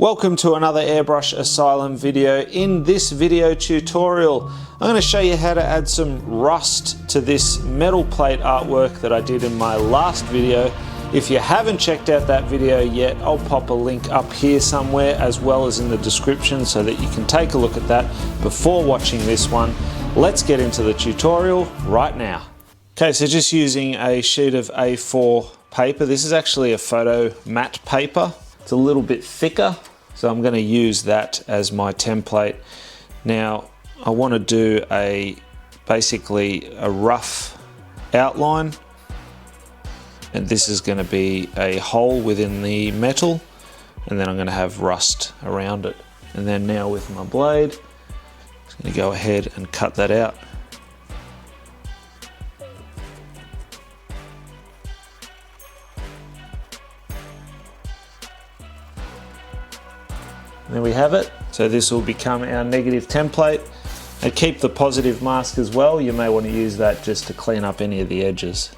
Welcome to another Airbrush Asylum video. In this video tutorial, I'm going to show you how to add some rust to this metal plate artwork that I did in my last video. If you haven't checked out that video yet, I'll pop a link up here somewhere as well as in the description so that you can take a look at that before watching this one. Let's get into the tutorial right now. Okay, so just using a sheet of A4 paper. This is actually a photo matte paper. It's a little bit thicker, so I'm going to use that as my template. Now I want to do basically a rough outline, and this is going to be a hole within the metal, and then I'm going to have rust around it. And then now with my blade, I'm just going to go ahead and cut that out. There we have it. So this will become our negative template. And keep the positive mask as well. You may want to use that just to clean up any of the edges.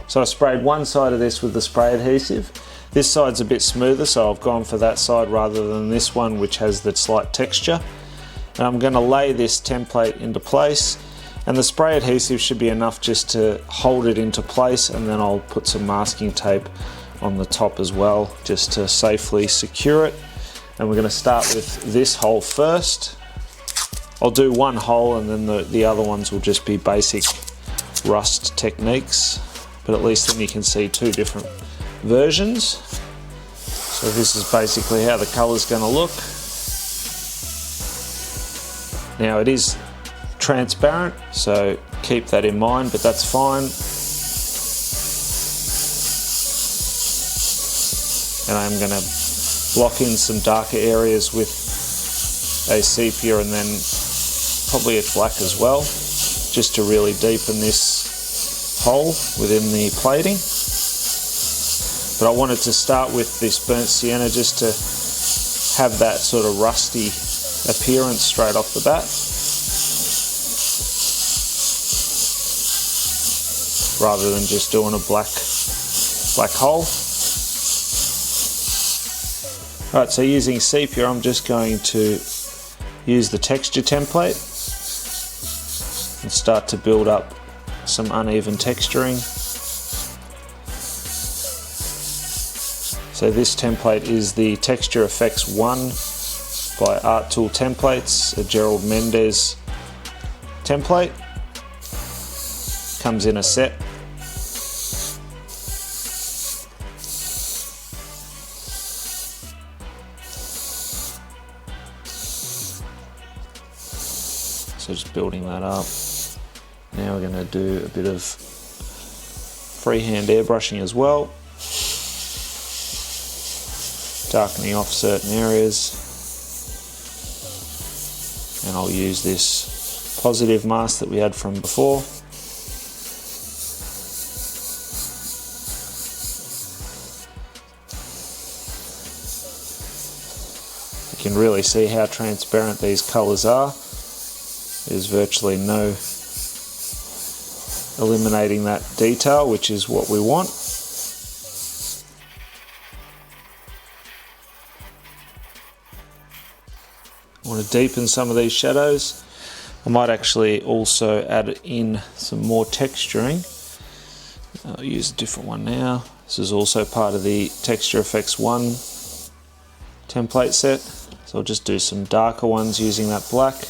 So I sprayed one side of this with the spray adhesive. This side's a bit smoother, so I've gone for that side rather than this one, which has the slight texture. And I'm going to lay this template into place. And the spray adhesive should be enough just to hold it into place, and then I'll put some masking tape on the top as well, just to safely secure it. And we're going to start with this hole first. I'll do one hole and then the other ones will just be basic rust techniques, but at least then you can see two different versions. So this is basically how the colour's going to look. Now it is transparent, so keep that in mind, but that's fine. And I'm going to block in some darker areas with a sepia and then probably a black as well, just to really deepen this hole within the plating. But I wanted to start with this burnt sienna just to have that sort of rusty appearance straight off the bat, rather than just doing a black hole. Alright, so using sepia, I'm just going to use the texture template and start to build up some uneven texturing. So this template is the Texture Effects 1 by Art Tool Templates, a Gerald Mendez template. Comes in a set. So just building that up. Now we're going to do a bit of freehand airbrushing as well. Darkening off certain areas. And I'll use this positive mask that we had from before. You can really see how transparent these colours are. There's virtually no eliminating that detail, which is what we want. I want to deepen some of these shadows. I might actually also add in some more texturing. I'll use a different one now. This is also part of the Texture Effects 1 template set. So I'll just do some darker ones using that black.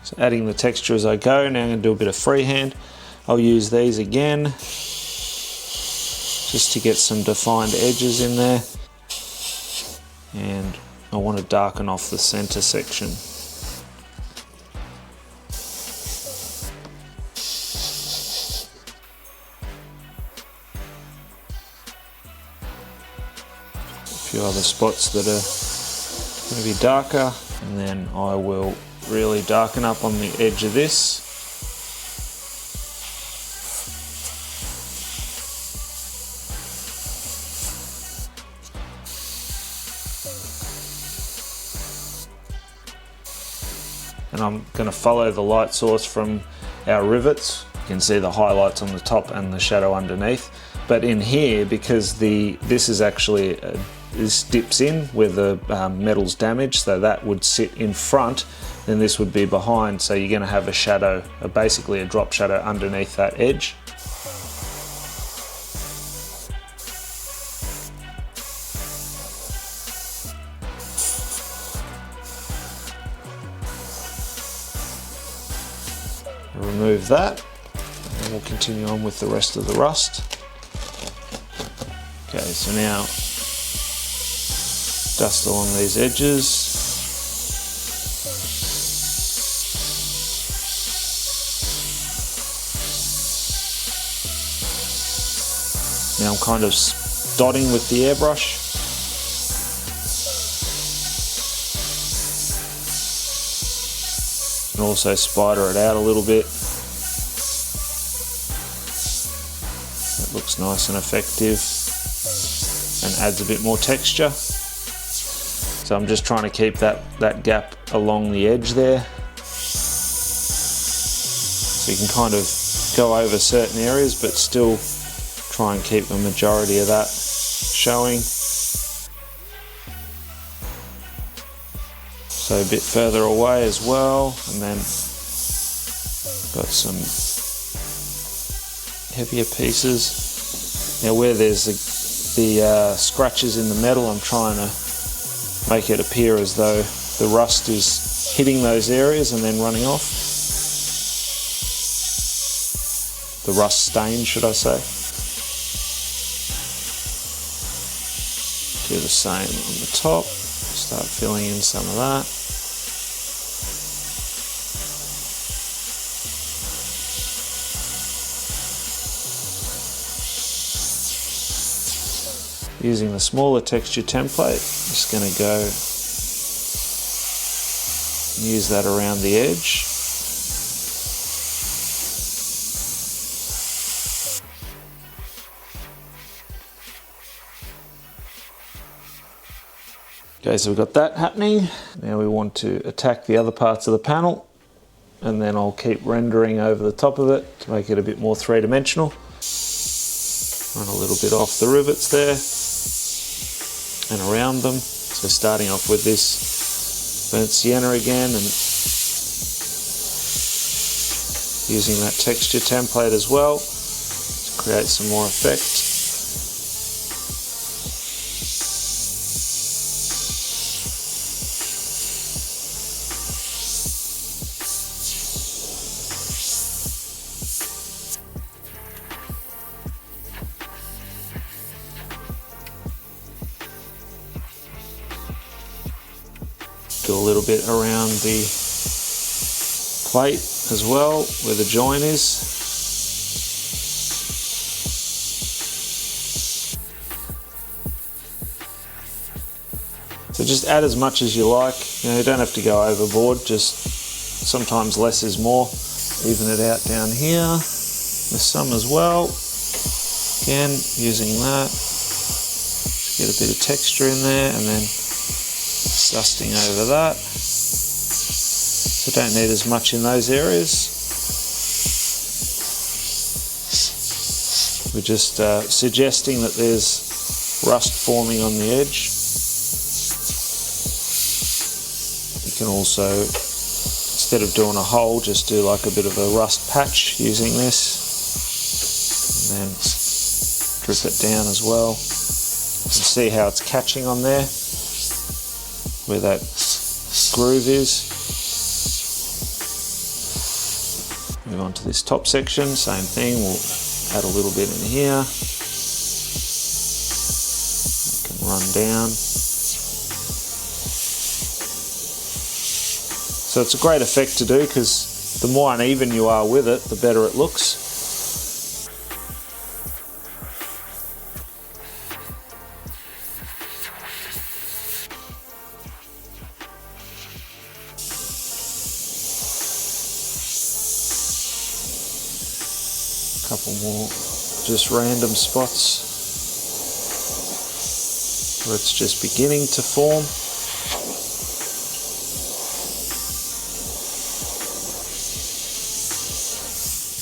So adding the texture as I go. Now I'm going to do a bit of freehand. I'll use these again just to get some defined edges in there, and I want to darken off the center section. A few other spots that are going to be darker, and then I will really darken up on the edge of this. And I'm going to follow the light source from our rivets. You can see the highlights on the top and the shadow underneath. But in here, because this is actually, this dips in where the metal's damaged, so that would sit in front, then this would be behind, so you're going to have a shadow, basically a drop shadow underneath that edge. Remove that, and we'll continue on with the rest of the rust. Okay, so now dust along these edges. Now I'm kind of dotting with the airbrush. And also spider it out a little bit. That looks nice and effective and adds a bit more texture. So I'm just trying to keep that gap along the edge there. So you can kind of go over certain areas but still try and keep the majority of that showing. So a bit further away as well, and then got some heavier pieces. Now where there's the scratches in the metal, I'm trying to make it appear as though the rust is hitting those areas and then running off. The rust stain, should I say. Do the same on the top. Start filling in some of that. Using the smaller texture template, I'm just going to go and use that around the edge. Okay, so we've got that happening. Now we want to attack the other parts of the panel, and then I'll keep rendering over the top of it to make it a bit more three-dimensional. Run a little bit off the rivets there and around them. So starting off with this burnt sienna again and using that texture template as well to create some more effect. Do a little bit around the plate as well, where the join is. So just add as much as you like. You don't have to go overboard, just sometimes less is more. Even it out down here with some as well. Again, using that to get a bit of texture in there, and then dusting over that. So don't need as much in those areas. We're just suggesting that there's rust forming on the edge. You can also, instead of doing a hole, just do like a bit of a rust patch using this, and then drip it down as well. You can see how it's catching on there, where that groove is. Move on to this top section, same thing, we'll add a little bit in here. It can run down. So it's a great effect to do, because the more uneven you are with it, the better it looks. Couple more just random spots where it's just beginning to form.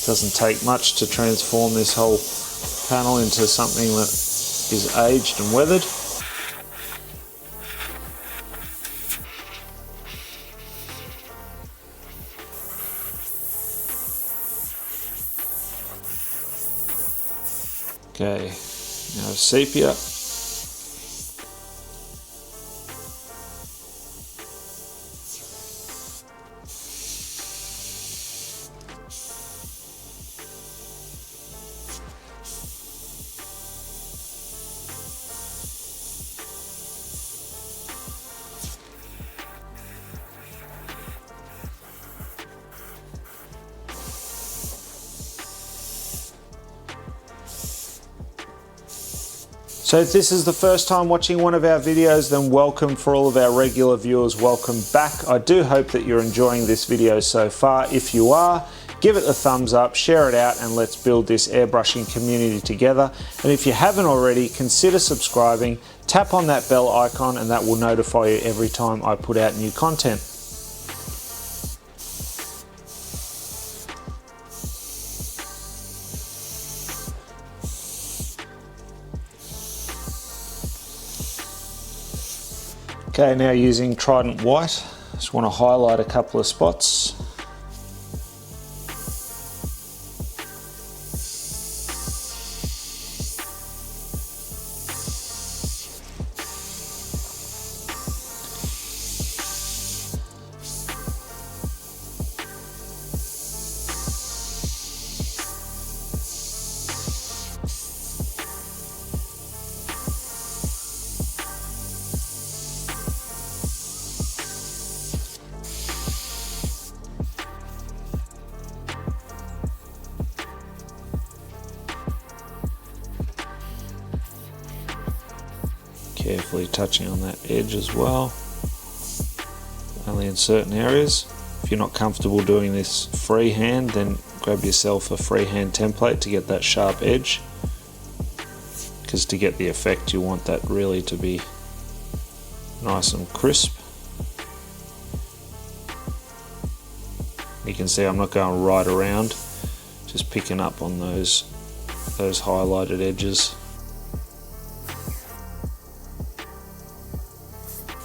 Doesn't take much to transform this whole panel into something that is aged and weathered. Okay, now sepia. So if this is the first time watching one of our videos, then welcome. For all of our regular viewers, welcome back. I do hope that you're enjoying this video so far. If you are, give it a thumbs up, share it out, and let's build this airbrushing community together. And if you haven't already, consider subscribing, tap on that bell icon, and that will notify you every time I put out new content. Okay, now using Trident white, just want to highlight a couple of spots. Carefully touching on that edge as well, only in certain areas. If you're not comfortable doing this freehand, then grab yourself a freehand template to get that sharp edge, because to get the effect you want that really to be nice and crisp. You can see I'm not going right around, just picking up on those highlighted edges.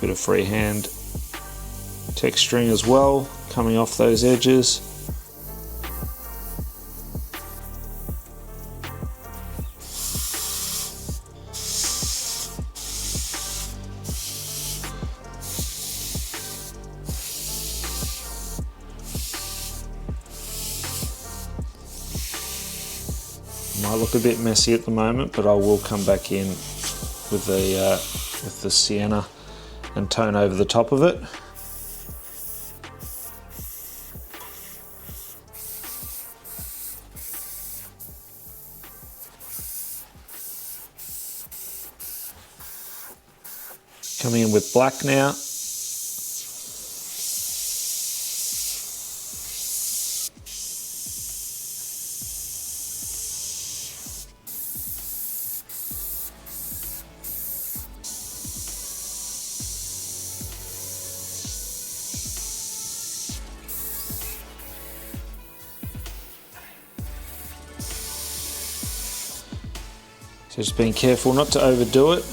Bit of freehand texturing as well, coming off those edges. Might look a bit messy at the moment, but I will come back in with the Sienna and tone over the top of it. Coming in with black now. Just being careful not to overdo it.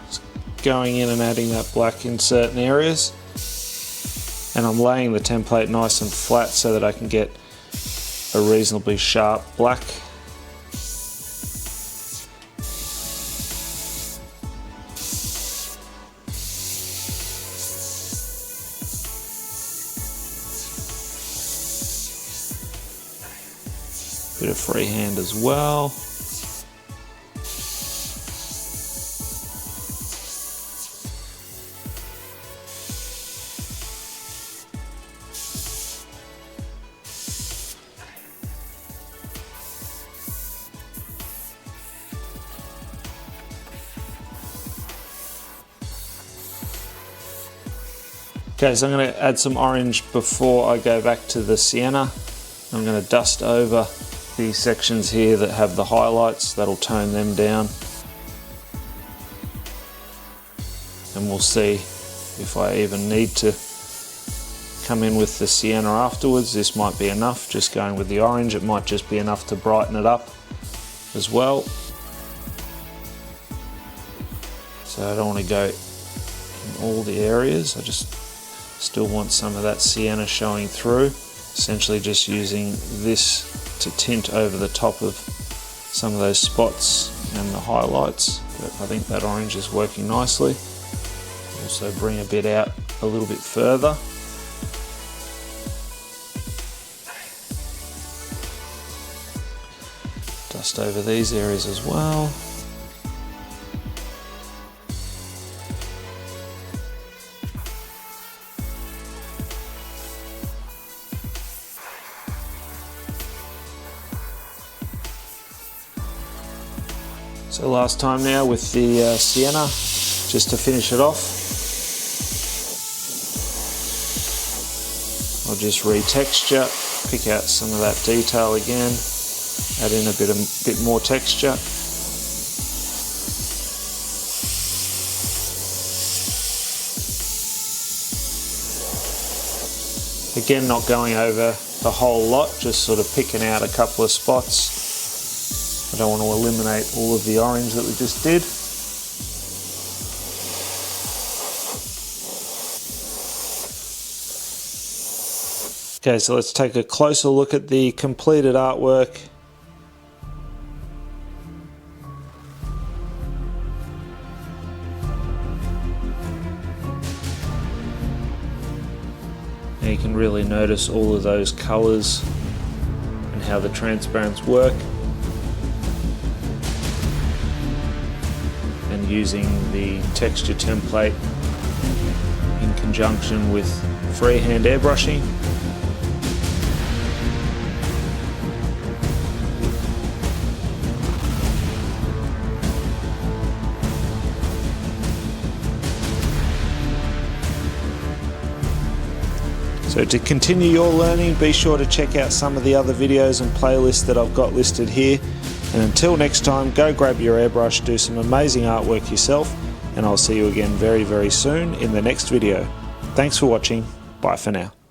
Just going in and adding that black in certain areas. And I'm laying the template nice and flat so that I can get a reasonably sharp black. Bit of freehand as well. Okay, so I'm going to add some orange before I go back to the Sienna. I'm going to dust over these sections here that have the highlights. That'll tone them down. And we'll see if I even need to come in with the Sienna afterwards. This might be enough, just going with the orange. It might just be enough to brighten it up as well. So I don't want to go in all the areas. I just still want some of that Sienna showing through. Essentially just using this to tint over the top of some of those spots and the highlights. But I think that orange is working nicely. Also bring a bit out a little bit further. Dust over these areas as well. So last time now with the Sienna, just to finish it off, I'll just retexture, pick out some of that detail again, add in a bit more texture. Again, not going over the whole lot, just sort of picking out a couple of spots. I don't want to eliminate all of the orange that we just did. Okay, so let's take a closer look at the completed artwork. Now you can really notice all of those colors and how the transparents work. And using the texture template in conjunction with freehand airbrushing. So to continue your learning, be sure to check out some of the other videos and playlists that I've got listed here. And until next time, go grab your airbrush, do some amazing artwork yourself, and I'll see you again very, very soon in the next video. Thanks for watching. Bye for now.